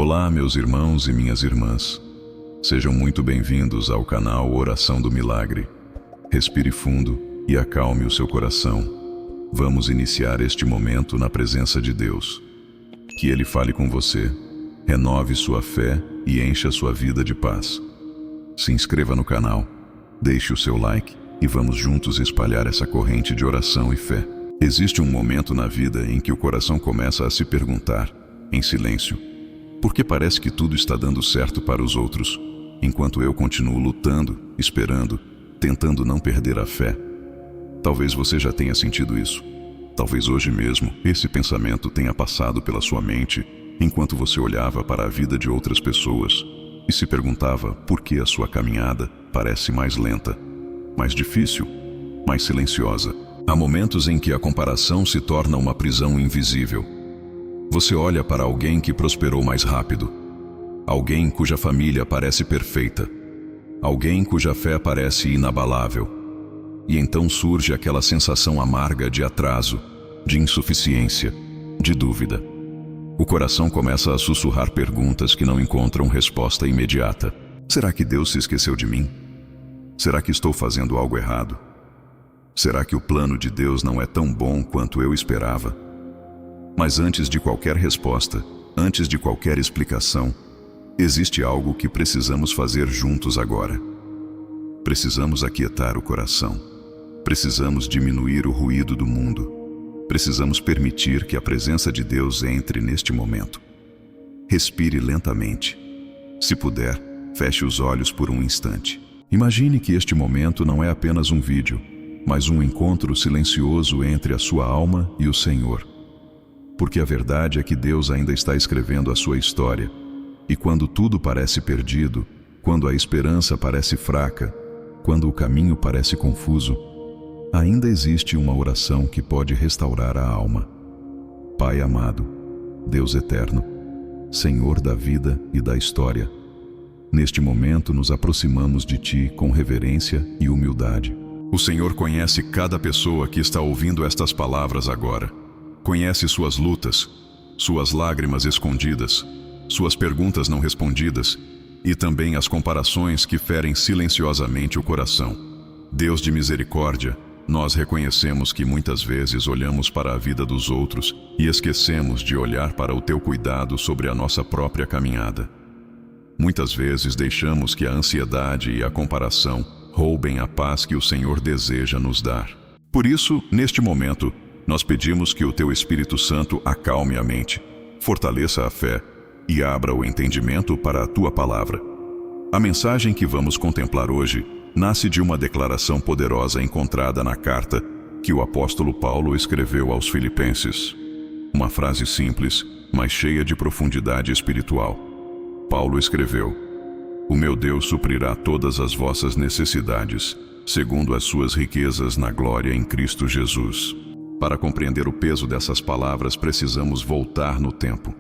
Olá, meus irmãos e minhas irmãs. Sejam muito bem-vindos ao canal Oração do Milagre. Respire fundo e acalme o seu coração. Vamos iniciar este momento na presença de Deus. Que Ele fale com você, renove sua fé e encha sua vida de paz. Se inscreva no canal, deixe o seu like e vamos juntos espalhar essa corrente de oração e fé. Existe um momento na vida em que o coração começa a se perguntar, em silêncio, por que parece que tudo está dando certo para os outros, enquanto eu continuo lutando, esperando, tentando não perder a fé. Talvez você já tenha sentido isso. Talvez hoje mesmo esse pensamento tenha passado pela sua mente enquanto você olhava para a vida de outras pessoas e se perguntava por que a sua caminhada parece mais lenta, mais difícil, mais silenciosa. Há momentos em que a comparação se torna uma prisão invisível. Você olha para alguém que prosperou mais rápido, alguém cuja família parece perfeita, alguém cuja fé parece inabalável. E então surge aquela sensação amarga de atraso, de insuficiência, de dúvida. O coração começa a sussurrar perguntas que não encontram resposta imediata. Será que Deus se esqueceu de mim? Será que estou fazendo algo errado? Será que o plano de Deus não é tão bom quanto eu esperava? Mas antes de qualquer resposta, antes de qualquer explicação, existe algo que precisamos fazer juntos agora. Precisamos aquietar o coração. Precisamos diminuir o ruído do mundo. Precisamos permitir que a presença de Deus entre neste momento. Respire lentamente. Se puder, feche os olhos por um instante. Imagine que este momento não é apenas um vídeo, mas um encontro silencioso entre a sua alma e o Senhor. Porque a verdade é que Deus ainda está escrevendo a sua história. E quando tudo parece perdido, quando a esperança parece fraca, quando o caminho parece confuso, ainda existe uma oração que pode restaurar a alma. Pai amado, Deus eterno, Senhor da vida e da história, neste momento nos aproximamos de Ti com reverência e humildade. O Senhor conhece cada pessoa que está ouvindo estas palavras agora. Conhece suas lutas, suas lágrimas escondidas, suas perguntas não respondidas e também as comparações que ferem silenciosamente o coração. Deus de misericórdia, nós reconhecemos que muitas vezes olhamos para a vida dos outros e esquecemos de olhar para o Teu cuidado sobre a nossa própria caminhada. Muitas vezes deixamos que a ansiedade e a comparação roubem a paz que o Senhor deseja nos dar. Por isso, neste momento, nós pedimos que o Teu Espírito Santo acalme a mente, fortaleça a fé e abra o entendimento para a Tua palavra. A mensagem que vamos contemplar hoje nasce de uma declaração poderosa encontrada na carta que o apóstolo Paulo escreveu aos Filipenses. Uma frase simples, mas cheia de profundidade espiritual. Paulo escreveu: "O meu Deus suprirá todas as vossas necessidades, segundo as suas riquezas na glória em Cristo Jesus." Para compreender o peso dessas palavras, precisamos voltar no tempo.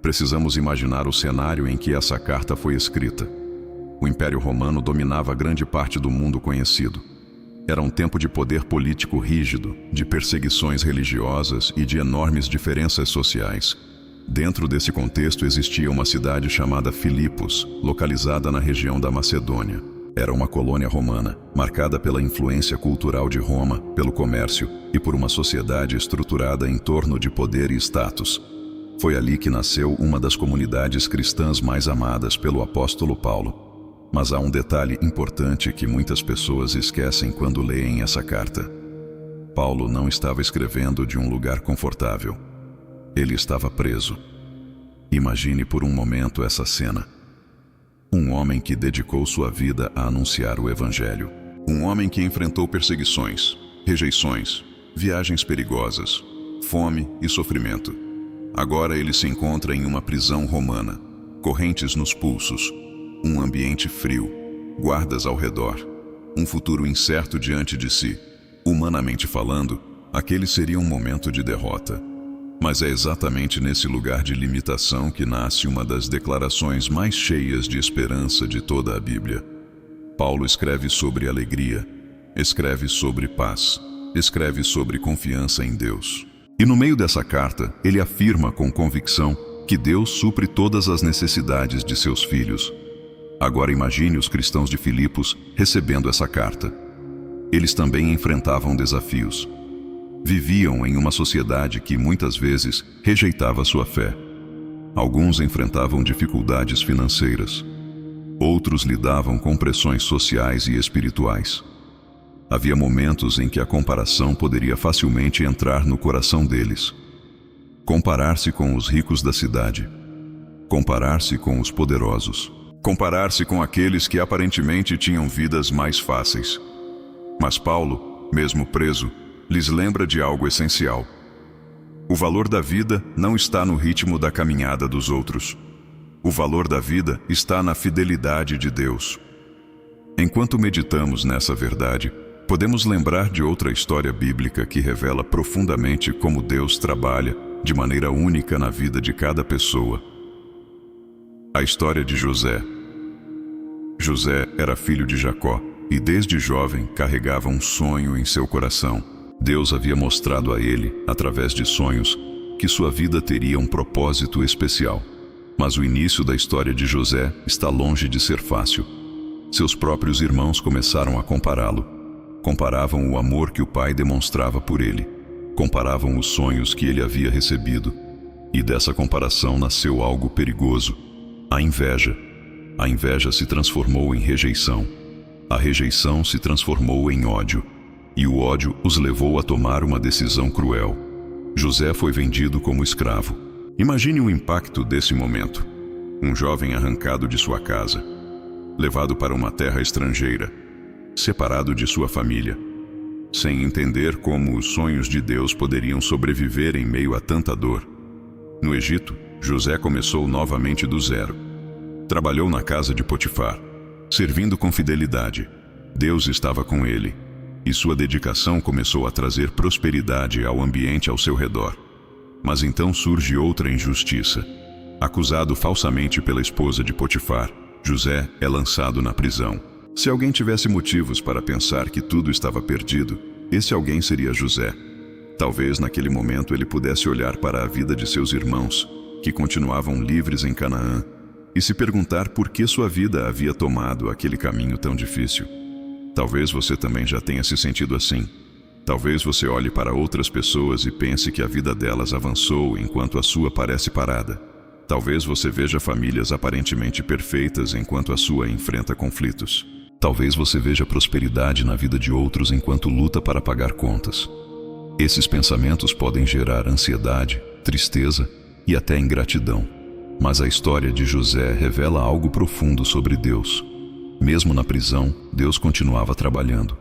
Precisamos imaginar o cenário em que essa carta foi escrita. O Império Romano dominava grande parte do mundo conhecido. Era um tempo de poder político rígido, de perseguições religiosas e de enormes diferenças sociais. Dentro desse contexto existia uma cidade chamada Filipos, localizada na região da Macedônia. Era uma colônia romana, marcada pela influência cultural de Roma, pelo comércio e por uma sociedade estruturada em torno de poder e status. Foi ali que nasceu uma das comunidades cristãs mais amadas pelo apóstolo Paulo. Mas há um detalhe importante que muitas pessoas esquecem quando leem essa carta. Paulo não estava escrevendo de um lugar confortável. Ele estava preso. Imagine por um momento essa cena. Um homem que dedicou sua vida a anunciar o Evangelho. Um homem que enfrentou perseguições, rejeições, viagens perigosas, fome e sofrimento. Agora ele se encontra em uma prisão romana, correntes nos pulsos, um ambiente frio, guardas ao redor, um futuro incerto diante de si. Humanamente falando, aquele seria um momento de derrota. Mas é exatamente nesse lugar de limitação que nasce uma das declarações mais cheias de esperança de toda a Bíblia. Paulo escreve sobre alegria, escreve sobre paz, escreve sobre confiança em Deus. E no meio dessa carta, ele afirma com convicção que Deus supre todas as necessidades de seus filhos. Agora imagine os cristãos de Filipos recebendo essa carta. Eles também enfrentavam desafios. Viviam em uma sociedade que muitas vezes rejeitava sua fé. Alguns enfrentavam dificuldades financeiras. Outros lidavam com pressões sociais e espirituais. Havia momentos em que a comparação poderia facilmente entrar no coração deles. Comparar-se com os ricos da cidade. Comparar-se com os poderosos. Comparar-se com aqueles que aparentemente tinham vidas mais fáceis. Mas Paulo, mesmo preso, lhes lembra de algo essencial. O valor da vida não está no ritmo da caminhada dos outros. O valor da vida está na fidelidade de Deus. Enquanto meditamos nessa verdade, podemos lembrar de outra história bíblica que revela profundamente como Deus trabalha de maneira única na vida de cada pessoa. A história de José. José era filho de Jacó e desde jovem carregava um sonho em seu coração. Deus havia mostrado a ele, através de sonhos, que sua vida teria um propósito especial. Mas o início da história de José está longe de ser fácil. Seus próprios irmãos começaram a compará-lo. Comparavam o amor que o pai demonstrava por ele. Comparavam os sonhos que ele havia recebido. E dessa comparação nasceu algo perigoso: a inveja. A inveja se transformou em rejeição. A rejeição se transformou em ódio. E o ódio os levou a tomar uma decisão cruel. José foi vendido como escravo. Imagine o impacto desse momento. Um jovem arrancado de sua casa, levado para uma terra estrangeira, separado de sua família, sem entender como os sonhos de Deus poderiam sobreviver em meio a tanta dor. No Egito, José começou novamente do zero. Trabalhou na casa de Potifar, servindo com fidelidade. Deus estava com ele, e sua dedicação começou a trazer prosperidade ao ambiente ao seu redor. Mas então surge outra injustiça. Acusado falsamente pela esposa de Potifar, José é lançado na prisão. Se alguém tivesse motivos para pensar que tudo estava perdido, esse alguém seria José. Talvez naquele momento ele pudesse olhar para a vida de seus irmãos, que continuavam livres em Canaã, e se perguntar por que sua vida havia tomado aquele caminho tão difícil. Talvez você também já tenha se sentido assim. Talvez você olhe para outras pessoas e pense que a vida delas avançou enquanto a sua parece parada. Talvez você veja famílias aparentemente perfeitas enquanto a sua enfrenta conflitos. Talvez você veja prosperidade na vida de outros enquanto luta para pagar contas. Esses pensamentos podem gerar ansiedade, tristeza e até ingratidão. Mas a história de José revela algo profundo sobre Deus. Mesmo na prisão, Deus continuava trabalhando.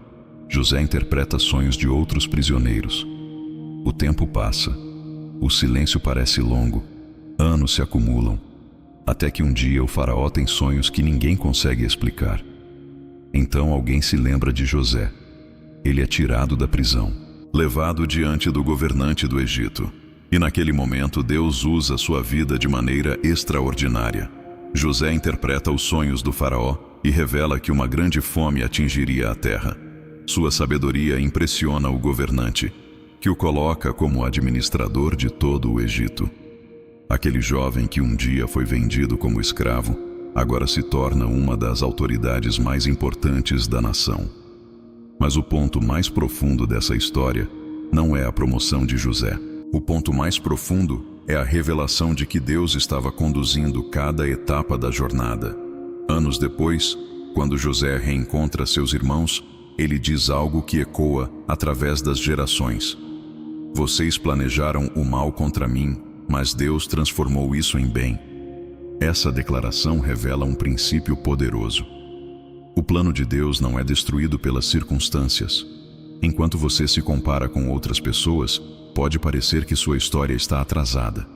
José interpreta sonhos de outros prisioneiros. O tempo passa. O silêncio parece longo. Anos se acumulam. Até que um dia o faraó tem sonhos que ninguém consegue explicar. Então alguém se lembra de José. Ele é tirado da prisão, levado diante do governante do Egito. E naquele momento Deus usa sua vida de maneira extraordinária. José interpreta os sonhos do faraó e revela que uma grande fome atingiria a terra. Sua sabedoria impressiona o governante, que o coloca como administrador de todo o Egito. Aquele jovem que um dia foi vendido como escravo, agora se torna uma das autoridades mais importantes da nação. Mas o ponto mais profundo dessa história não é a promoção de José. O ponto mais profundo é a revelação de que Deus estava conduzindo cada etapa da jornada. Anos depois, quando José reencontra seus irmãos, ele diz algo que ecoa através das gerações. Vocês planejaram o mal contra mim, mas Deus transformou isso em bem. Essa declaração revela um princípio poderoso. O plano de Deus não é destruído pelas circunstâncias. Enquanto você se compara com outras pessoas, pode parecer que sua história está atrasada.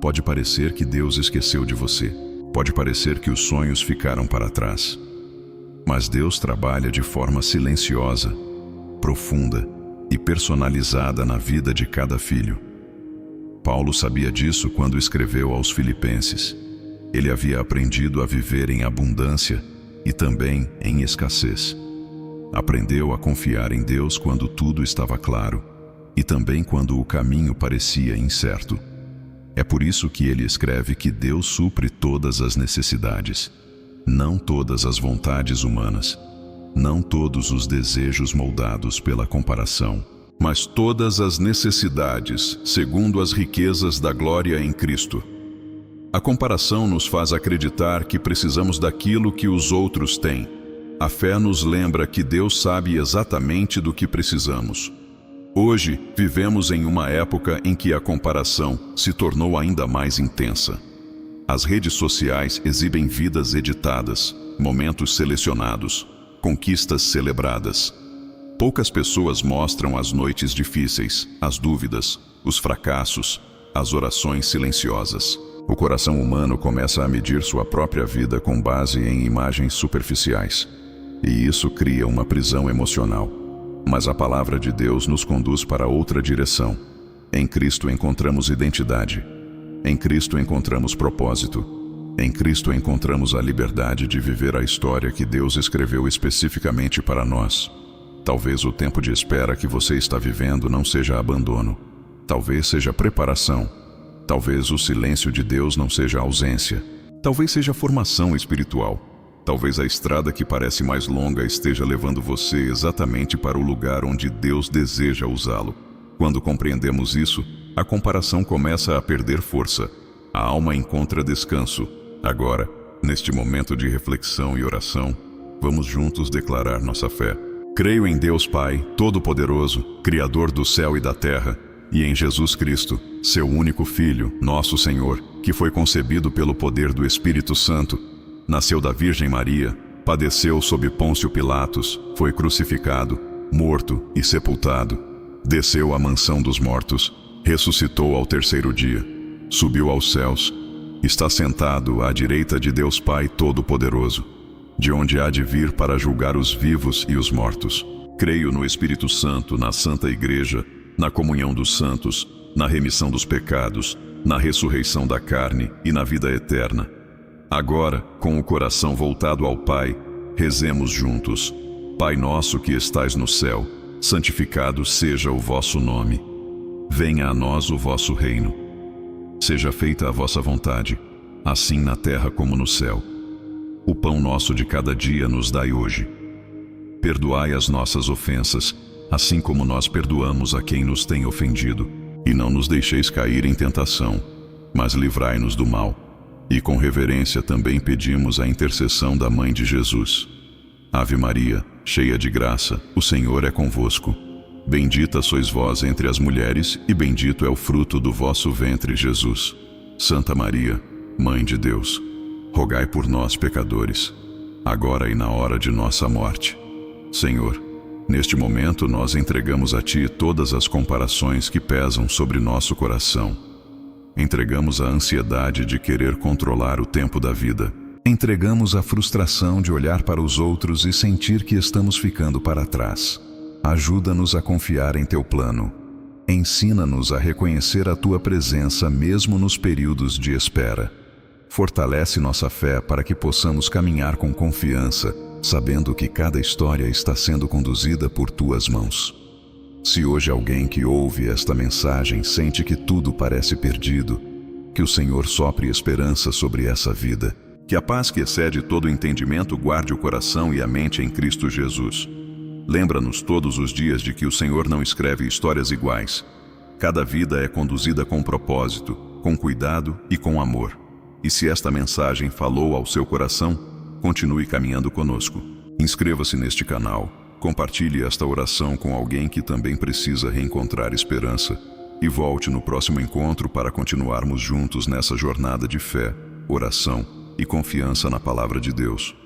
Pode parecer que Deus esqueceu de você. Pode parecer que os sonhos ficaram para trás. Mas Deus trabalha de forma silenciosa, profunda e personalizada na vida de cada filho. Paulo sabia disso quando escreveu aos Filipenses. Ele havia aprendido a viver em abundância e também em escassez. Aprendeu a confiar em Deus quando tudo estava claro e também quando o caminho parecia incerto. É por isso que ele escreve que Deus supre todas as necessidades, não todas as vontades humanas, não todos os desejos moldados pela comparação, mas todas as necessidades, segundo as riquezas da glória em Cristo. A comparação nos faz acreditar que precisamos daquilo que os outros têm. A fé nos lembra que Deus sabe exatamente do que precisamos. Hoje, vivemos em uma época em que a comparação se tornou ainda mais intensa. As redes sociais exibem vidas editadas, momentos selecionados, conquistas celebradas. Poucas pessoas mostram as noites difíceis, as dúvidas, os fracassos, as orações silenciosas. O coração humano começa a medir sua própria vida com base em imagens superficiais. E isso cria uma prisão emocional. Mas a palavra de Deus nos conduz para outra direção. Em Cristo encontramos identidade. Em Cristo encontramos propósito. Em Cristo encontramos a liberdade de viver a história que Deus escreveu especificamente para nós. Talvez o tempo de espera que você está vivendo não seja abandono. Talvez seja preparação. Talvez o silêncio de Deus não seja ausência. Talvez seja formação espiritual. Talvez a estrada que parece mais longa esteja levando você exatamente para o lugar onde Deus deseja usá-lo. Quando compreendemos isso, a comparação começa a perder força. A alma encontra descanso. Agora, neste momento de reflexão e oração, vamos juntos declarar nossa fé. Creio em Deus Pai, Todo-Poderoso, Criador do céu e da terra, e em Jesus Cristo, seu único Filho, nosso Senhor, que foi concebido pelo poder do Espírito Santo, nasceu da Virgem Maria, padeceu sob Pôncio Pilatos, foi crucificado, morto e sepultado, desceu à mansão dos mortos, ressuscitou ao terceiro dia, subiu aos céus, está sentado à direita de Deus Pai Todo-Poderoso, de onde há de vir para julgar os vivos e os mortos. Creio no Espírito Santo, na Santa Igreja, na comunhão dos santos, na remissão dos pecados, na ressurreição da carne e na vida eterna. Agora, com o coração voltado ao Pai, rezemos juntos. Pai nosso que estais no céu, santificado seja o vosso nome. Venha a nós o vosso reino. Seja feita a vossa vontade, assim na terra como no céu. O pão nosso de cada dia nos dai hoje. Perdoai as nossas ofensas, assim como nós perdoamos a quem nos tem ofendido. E não nos deixeis cair em tentação, mas livrai-nos do mal. E com reverência também pedimos a intercessão da Mãe de Jesus. Ave Maria, cheia de graça, o Senhor é convosco. Bendita sois vós entre as mulheres, e bendito é o fruto do vosso ventre, Jesus. Santa Maria, Mãe de Deus, rogai por nós, pecadores, agora e na hora de nossa morte. Senhor, neste momento nós entregamos a Ti todas as comparações que pesam sobre nosso coração. Entregamos a ansiedade de querer controlar o tempo da vida. Entregamos a frustração de olhar para os outros e sentir que estamos ficando para trás. Ajuda-nos a confiar em Teu plano. Ensina-nos a reconhecer a Tua presença mesmo nos períodos de espera. Fortalece nossa fé para que possamos caminhar com confiança, sabendo que cada história está sendo conduzida por Tuas mãos. Se hoje alguém que ouve esta mensagem sente que tudo parece perdido, que o Senhor sopre esperança sobre essa vida. Que a paz que excede todo entendimento guarde o coração e a mente em Cristo Jesus. Lembra-nos todos os dias de que o Senhor não escreve histórias iguais. Cada vida é conduzida com propósito, com cuidado e com amor. E se esta mensagem falou ao seu coração, continue caminhando conosco. Inscreva-se neste canal, compartilhe esta oração com alguém que também precisa reencontrar esperança e volte no próximo encontro para continuarmos juntos nessa jornada de fé, oração e confiança na Palavra de Deus.